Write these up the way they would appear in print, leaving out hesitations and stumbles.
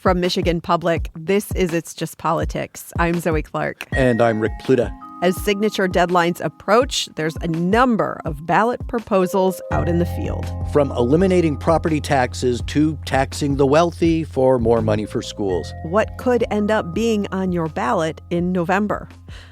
From Michigan Public, this is It's Just Politics. I'm Zoe Clark. And I'm Rick Pluta. As signature deadlines approach, there's a number of ballot proposals out in the field. From eliminating property taxes to taxing the wealthy for more money for schools. What could end up being on your ballot in November?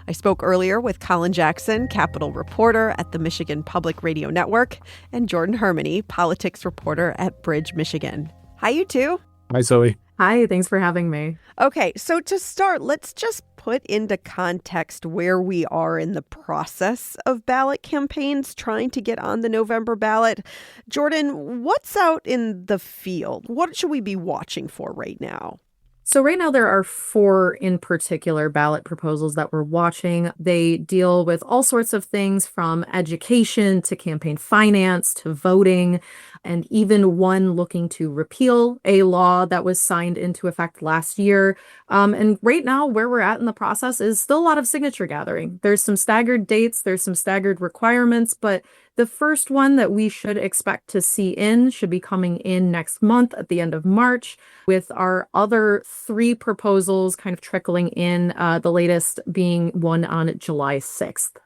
I spoke earlier with Colin Jackson, Capitol reporter at the Michigan Public Radio Network, and Jordan Hermany, politics reporter at Bridge, Michigan. Hi, you two. Hi, Zoe. Hi, thanks for having me. Okay, so to start, let's just put into context where we are in the process of ballot campaigns trying to get on the November ballot. Jordan, what's out in the field? What should we be watching for right now? So right now there are 4 in particular ballot proposals that we're watching. They deal with all sorts of things from education to campaign finance to voting, and even one looking to repeal a law that was signed into effect last year. And right now where we're at in the process is still a lot of signature gathering. There's some staggered dates, there's some staggered requirements, but the first one that we should expect to see in should be coming in next month at the end of March, with our other 3 proposals kind of trickling in, the latest being one on July 6th.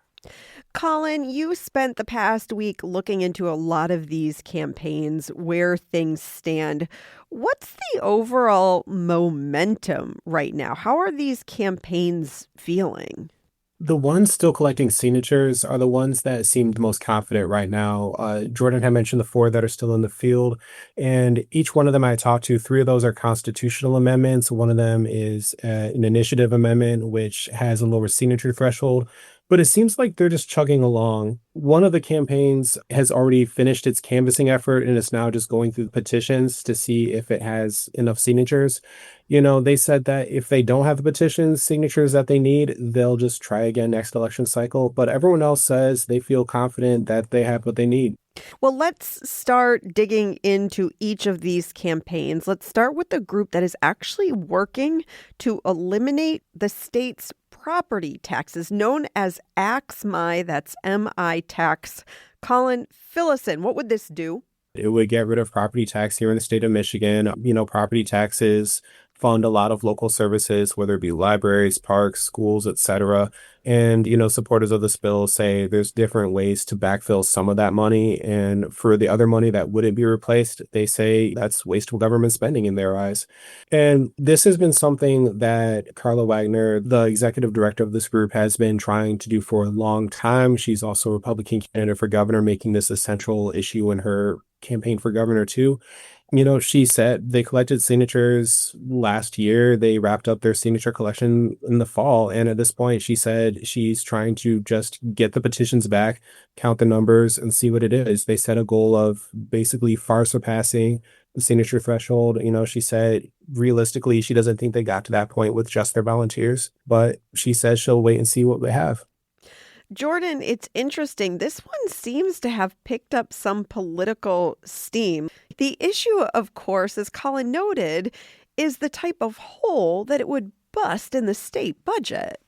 Colin, you spent the past week looking into a lot of these campaigns, where things stand. What's the overall momentum right now? How are these campaigns feeling? The ones still collecting signatures are the ones that seemed most confident right now. Jordan had mentioned the 4 that are still in the field, and each one of them I talked to, 3 of those are constitutional amendments. One of them is an initiative amendment, which has a lower signature threshold. But it seems like they're just chugging along. One of the campaigns has already finished its canvassing effort and is now just going through the petitions to see if it has enough signatures. You know, they said that if they don't have the petitions, signatures that they need, they'll just try again next election cycle. But everyone else says they feel confident that they have what they need. Well, let's start digging into each of these campaigns. Let's start with the group that is actually working to eliminate the state's property taxes, known as AXMI, that's M-I tax. Colin, fill us in. What would this do? It would get rid of property tax here in the state of Michigan. You know, property taxes fund a lot of local services, whether it be libraries, parks, schools, etc. And, you know, supporters of this bill say there's different ways to backfill some of that money. And for the other money that wouldn't be replaced, they say that's wasteful government spending in their eyes. And this has been something that Carla Wagner, the executive director of this group, has been trying to do for a long time. She's also a Republican candidate for governor, making this a central issue in her campaign for governor too. You know, she said they collected signatures last year. They wrapped up their signature collection in the fall. And at this point, she said she's trying to just get the petitions back, count the numbers, and see what it is. They set a goal of basically far surpassing the signature threshold. You know, she said realistically, she doesn't think they got to that point with just their volunteers, but she says she'll wait and see what they have. Jordan, it's interesting. This one seems to have picked up some political steam. The issue, of course, as Colin noted, is the type of hole that it would bust in the state budget.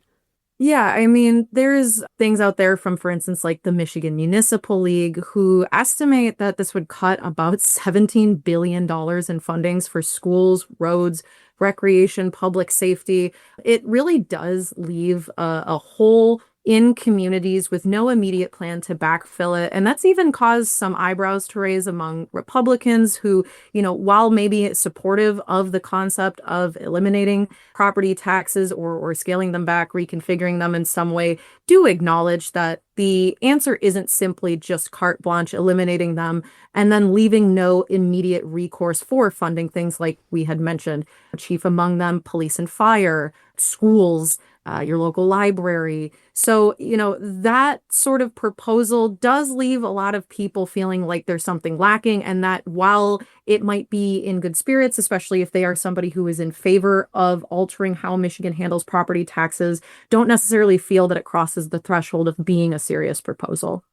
Yeah, I mean, there's things out there from, for instance, like the Michigan Municipal League, who estimate that this would cut about $17 billion in fundings for schools, roads, recreation, public safety. It really does leave a hole in communities with no immediate plan to backfill it. And that's even caused some eyebrows to raise among Republicans who, you know, while maybe supportive of the concept of eliminating property taxes or scaling them back, reconfiguring them in some way, do acknowledge that the answer isn't simply just carte blanche eliminating them and then leaving no immediate recourse for funding things like we had mentioned, chief among them, police and fire, schools, your local library. So, you know, that sort of proposal does leave a lot of people feeling like there's something lacking, and that while it might be in good spirits, especially if they are somebody who is in favor of altering how Michigan handles property taxes, don't necessarily feel that it crosses the threshold of being a serious proposal.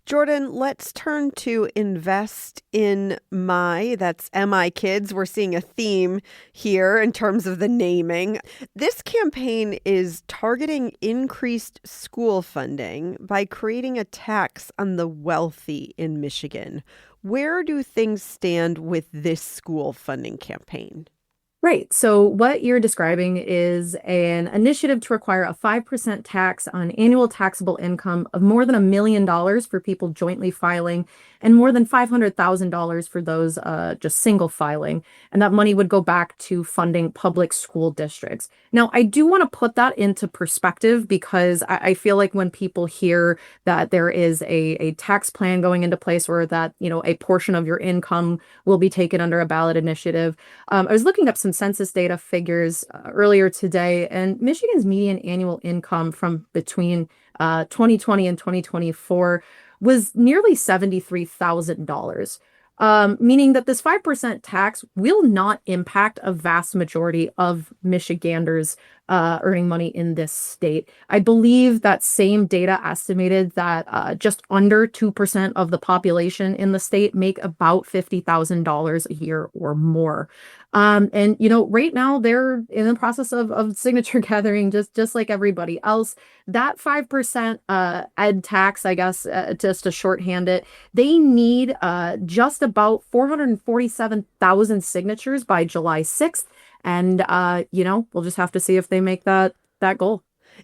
Jordan, let's turn to Invest in My. That's MI Kids. We're seeing a theme here in terms of the naming. This campaign is targeting increased school funding by creating a tax on the wealthy in Michigan. Where do things stand with this school funding campaign? Right. So what you're describing is an initiative to require a 5% tax on annual taxable income of more than $1 million for people jointly filing and more than $500,000 for those just single filing. And that money would go back to funding public school districts. Now, I do want to put that into perspective because I feel like when people hear that there is a tax plan going into place or that, a portion of your income will be taken under a ballot initiative. I was looking up some census data figures earlier today, and Michigan's median annual income from between 2020 and 2024 was nearly $73,000. Meaning that this 5% tax will not impact a vast majority of Michiganders earning money in this state. I believe that same data estimated that just under 2% of the population in the state make about $50,000 a year or more. And right now they're in the process of signature gathering, just like everybody else. That 5% ed tax, I guess, just to shorthand it, they need just about 447,000 signatures by July 6th. And we'll just have to see if they make that goal.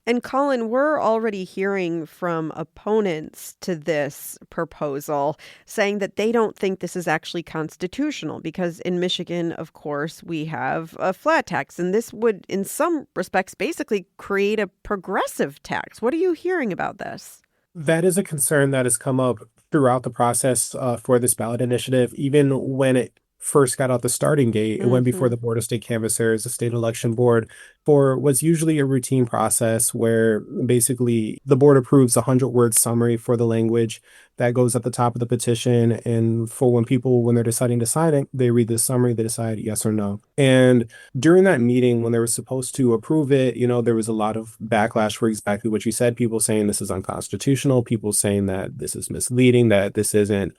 And Colin, we're already hearing from opponents to this proposal saying that they don't think this is actually constitutional because in Michigan, of course, we have a flat tax. And this would, in some respects, basically create a progressive tax. What are you hearing about this? That is a concern that has come up throughout the process for this ballot initiative. Even when it first got out the starting gate, it went before the Board of State Canvassers, the state election board, for what's usually a routine process where basically the board approves a 100-word summary for the language that goes at the top of the petition. And for when they're deciding to sign it, they read the summary, they decide yes or no. And during that meeting, when they were supposed to approve it, there was a lot of backlash for exactly what you said. People saying this is unconstitutional, people saying that this is misleading, that this isn't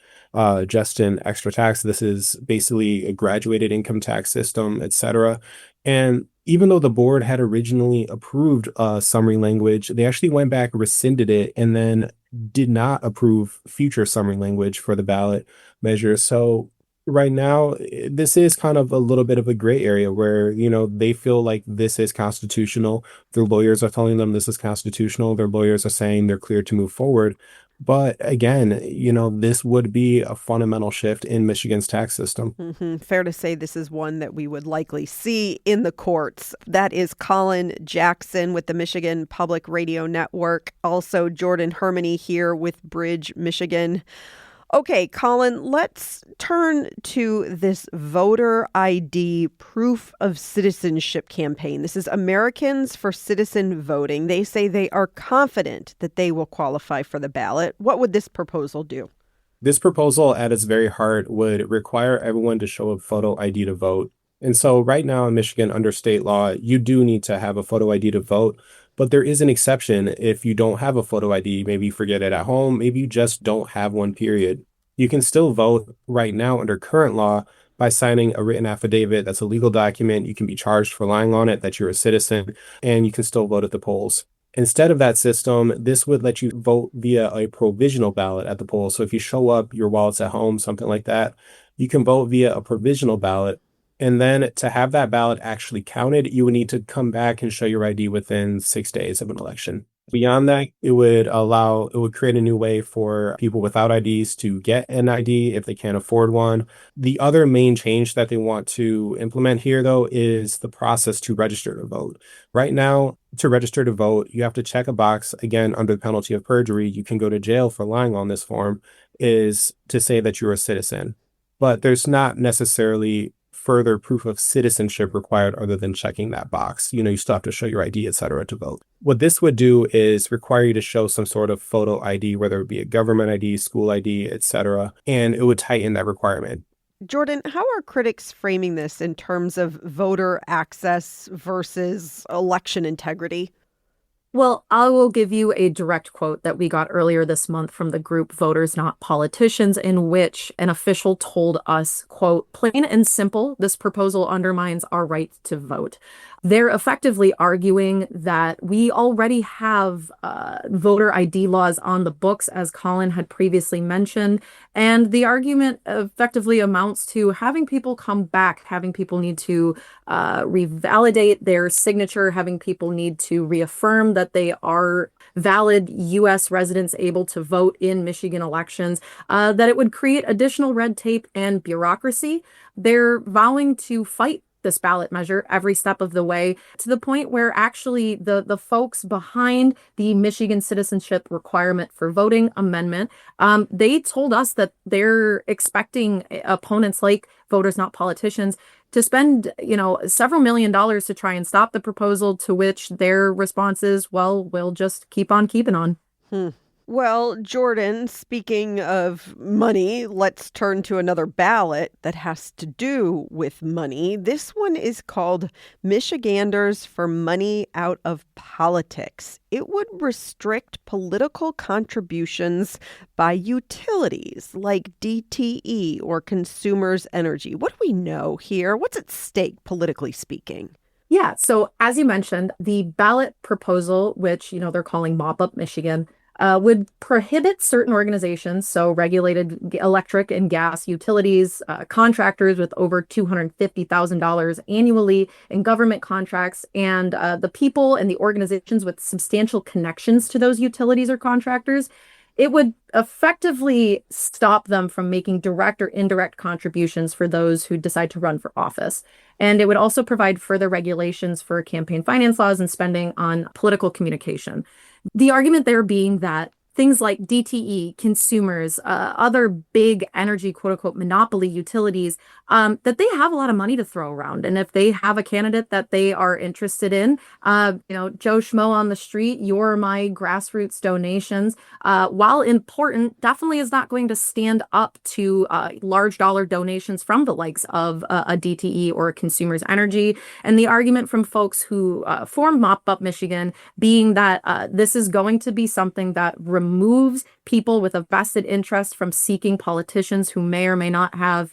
just an extra tax, this is basically a graduated income tax system, etc. And even though the board had originally approved summary language, they actually went back, rescinded it, and then did not approve future summary language for the ballot measure. So right now, this is kind of a little bit of a gray area where, they feel like this is constitutional. Their lawyers are telling them this is constitutional. Their lawyers are saying they're clear to move forward. But again, this would be a fundamental shift in Michigan's tax system. Fair to say this is one that we would likely see in the courts. That is Colin Jackson with the Michigan Public Radio Network. Also, Jordan Hermany here with Bridge, Michigan. Okay, Colin, let's turn to this voter ID proof of citizenship campaign. This is Americans for Citizen Voting. They say they are confident that they will qualify for the ballot. What would this proposal do? This proposal at its very heart would require everyone to show a photo ID to vote. And so right now in Michigan, under state law, you do need to have a photo ID to vote. But there is an exception if you don't have a photo ID. Maybe you forget it at home. Maybe you just don't have one, period. You can still vote right now under current law by signing a written affidavit. That's a legal document. You can be charged for lying on it that you're a citizen, and you can still vote at the polls. Instead of that system, this would let you vote via a provisional ballot at the polls. So if you show up, your wallet's at home, something like that, you can vote via a provisional ballot. And then to have that ballot actually counted, you would need to come back and show your ID within 6 days of an election. Beyond that, it would create a new way for people without IDs to get an ID if they can't afford one. The other main change that they want to implement here, though, is the process to register to vote. Right now, to register to vote, you have to check a box, again, under the penalty of perjury. You can go to jail for lying on this form, is to say that you're a citizen. But there's not necessarily further proof of citizenship required other than checking that box. You still have to show your ID, et cetera, to vote. What this would do is require you to show some sort of photo ID, whether it be a government ID, school ID, et cetera, and it would tighten that requirement. Jordan, how are critics framing this in terms of voter access versus election integrity? Well, I will give you a direct quote that we got earlier this month from the group Voters Not Politicians, in which an official told us, quote, plain and simple, this proposal undermines our right to vote. They're effectively arguing that we already have voter ID laws on the books, as Colin had previously mentioned. And the argument effectively amounts to having people come back, having people need to revalidate their signature, having people need to reaffirm that they are valid U.S. residents able to vote in Michigan elections, that it would create additional red tape and bureaucracy. They're vowing to fight this ballot measure every step of the way, to the point where actually the folks behind the Michigan citizenship requirement for voting amendment, they told us that they're expecting opponents like Voters Not Politicians to spend, several $1 millions to try and stop the proposal, to which their response is, well, we'll just keep on keeping on. Hmm. Well, Jordan, speaking of money, let's turn to another ballot that has to do with money. This one is called Michiganders for Money Out of Politics. It would restrict political contributions by utilities like DTE or Consumers Energy. What do we know here? What's at stake, politically speaking? Yeah, so as you mentioned, the ballot proposal, which, they're calling Mop Up Michigan, would prohibit certain organizations, so regulated electric and gas utilities, contractors with over $250,000 annually in government contracts, and the people and the organizations with substantial connections to those utilities or contractors. It would effectively stop them from making direct or indirect contributions for those who decide to run for office. And it would also provide further regulations for campaign finance laws and spending on political communication. The argument there being that things like DTE, consumers, other big energy, quote unquote, monopoly utilities, that they have a lot of money to throw around. And if they have a candidate that they are interested in, Joe Schmo on the street, your, my grassroots donations, while important, definitely is not going to stand up to large dollar donations from the likes of a DTE or a Consumers Energy. And the argument from folks who formed Mop Up Michigan being that this is going to be something that removes people with a vested interest from seeking politicians who may or may not have,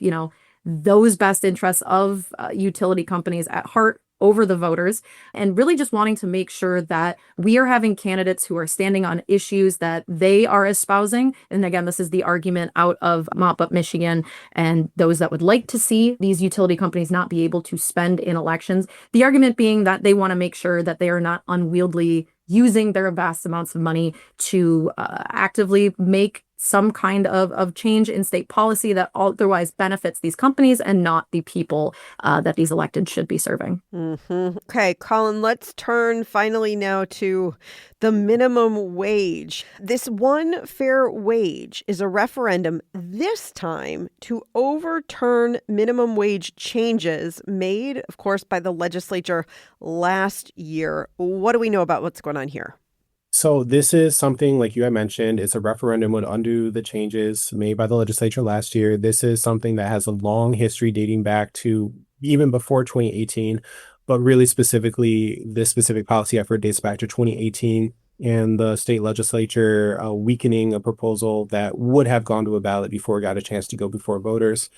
those best interests of utility companies at heart over the voters, and really just wanting to make sure that we are having candidates who are standing on issues that they are espousing. And again, this is the argument out of Mop Up Michigan and those that would like to see these utility companies not be able to spend in elections. The argument being that they want to make sure that they are not unwieldily using their vast amounts of money to actively make some kind of change in state policy that otherwise benefits these companies and not the people that these elected should be serving. Mm-hmm. Okay, Colin, let's turn finally now to the minimum wage. This one fair wage is a referendum this time to overturn minimum wage changes made, of course, by the legislature last year. What do we know about what's going on here? So this is something, like you had mentioned, it's a referendum would undo the changes made by the legislature last year. This is something that has a long history dating back to even before 2018, but really specifically, this specific policy effort dates back to 2018 and the state legislature weakening a proposal that would have gone to a ballot before it got a chance to go before voters.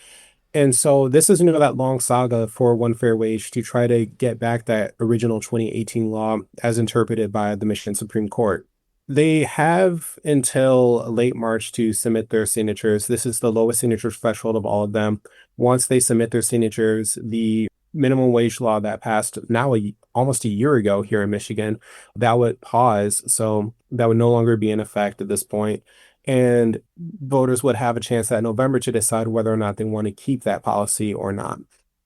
And so this is, that long saga for one fair wage to try to get back that original 2018 law as interpreted by the Michigan Supreme Court. They have until late March to submit their signatures. This is the lowest signature threshold of all of them. Once they submit their signatures, the minimum wage law that passed now almost a year ago here in Michigan, that would pause. So that would no longer be in effect at this point. And voters would have a chance that November to decide whether or not they want to keep that policy or not.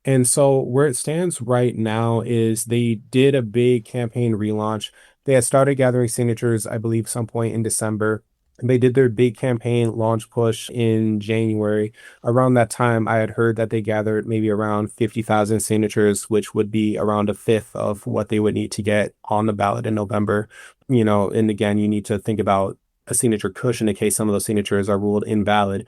And so where it stands right now is they did a big campaign relaunch. They had started gathering signatures, I believe, some point in December. They did their big campaign launch push in January. Around that time, I had heard that they gathered maybe around 50,000 signatures, which would be around a fifth of what they would need to get on the ballot in November. And again, you need to think about a signature cushion in case some of those signatures are ruled invalid.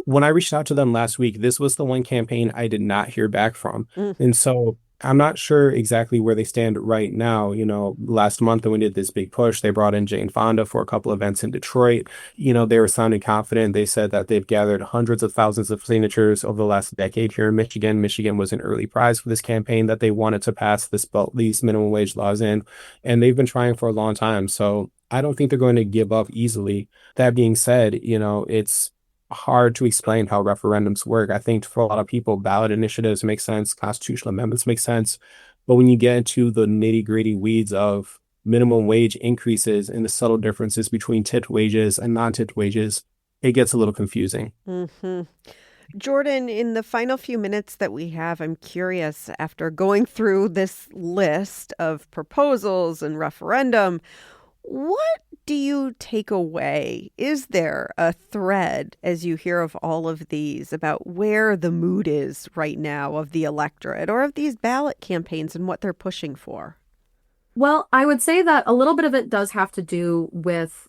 When I reached out to them last week, this was the one campaign I did not hear back from. And so I'm not sure exactly where they stand right now. Last month when we did this big push, they brought in Jane Fonda for a couple events in Detroit. They were sounding confident. They said that they've gathered hundreds of thousands of signatures over the last decade here in Michigan. Michigan was an early prize for this campaign that they wanted to pass these minimum wage laws in, and they've been trying for a long time. So I don't think they're going to give up easily. That being said, it's hard to explain how referendums work. I think for a lot of people, ballot initiatives make sense, constitutional amendments make sense. But when you get into the nitty-gritty weeds of minimum wage increases and the subtle differences between tipped wages and non-tipped wages, it gets a little confusing. Mm-hmm. Jordan, in the final few minutes that we have, I'm curious, after going through this list of proposals and referendum, what do you take away? Is there a thread as you hear of all of these about where the mood is right now of the electorate or of these ballot campaigns and what they're pushing for? Well, I would say that a little bit of it does have to do with,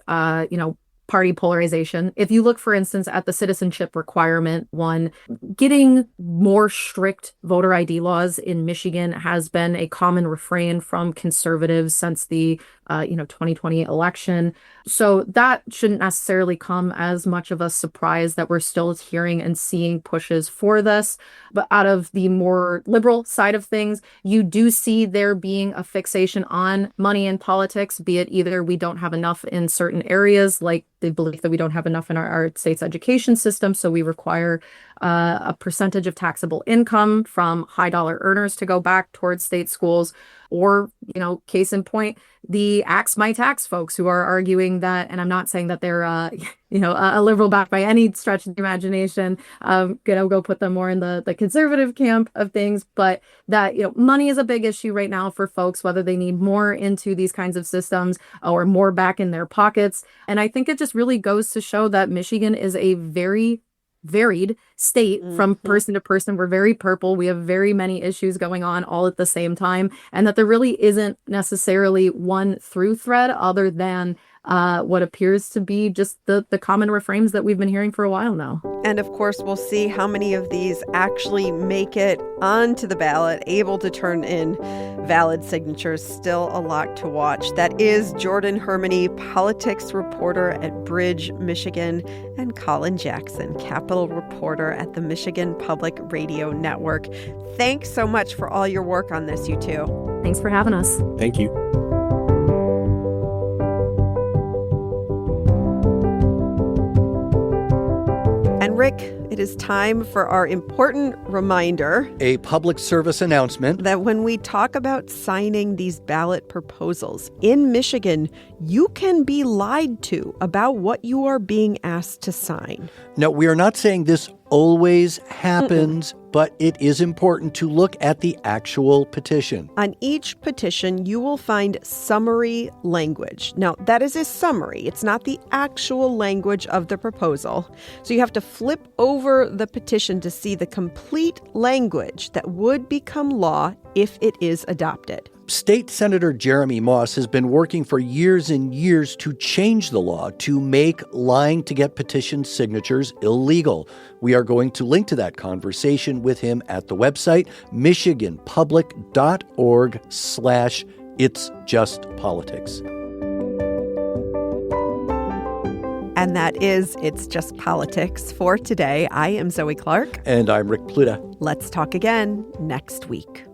party polarization. If you look, for instance, at the citizenship requirement one, getting more strict voter ID laws in Michigan has been a common refrain from conservatives since the 2020 election. So that shouldn't necessarily come as much of a surprise that we're still hearing and seeing pushes for this. But out of the more liberal side of things, you do see there being a fixation on money in politics, be it either we don't have enough in certain areas, like the belief that we don't have enough in our state's education system, so we require a percentage of taxable income from high dollar earners to go back towards state schools, or, case in point, the Axe My Tax folks who are arguing that, and I'm not saying that they're, a liberal back by any stretch of the imagination, go put them more in the conservative camp of things, but that, money is a big issue right now for folks, whether they need more into these kinds of systems or more back in their pockets. And I think it just really goes to show that Michigan is a very varied state from person to person. We're very purple. We have very many issues going on all at the same time, and that there really isn't necessarily one through thread other than what appears to be just the common refrains that we've been hearing for a while now. And of course, we'll see how many of these actually make it onto the ballot, able to turn in valid signatures. Still a lot to watch. That is Jordan Hermany, politics reporter at Bridge, Michigan, and Colin Jackson, Capitol reporter at the Michigan Public Radio Network. Thanks so much for all your work on this, you two. Thanks for having us. Thank you. And Rick, it is time for our important reminder. A public service announcement. That when we talk about signing these ballot proposals in Michigan, you can be lied to about what you are being asked to sign. Now, we are not saying this always happens, but it is important to look at the actual petition. On each petition, you will find summary language. Now, that is a summary. It's not the actual language of the proposal. So you have to flip over the petition to see the complete language that would become law if it is adopted. State Senator Jeremy Moss has been working for years and years to change the law to make lying to get petition signatures illegal. We are going to link to that conversation with him at the website, michiganpublic.org/itsjustpolitics. And that is It's Just Politics for today. I am Zoe Clark. And I'm Rick Pluta. Let's talk again next week.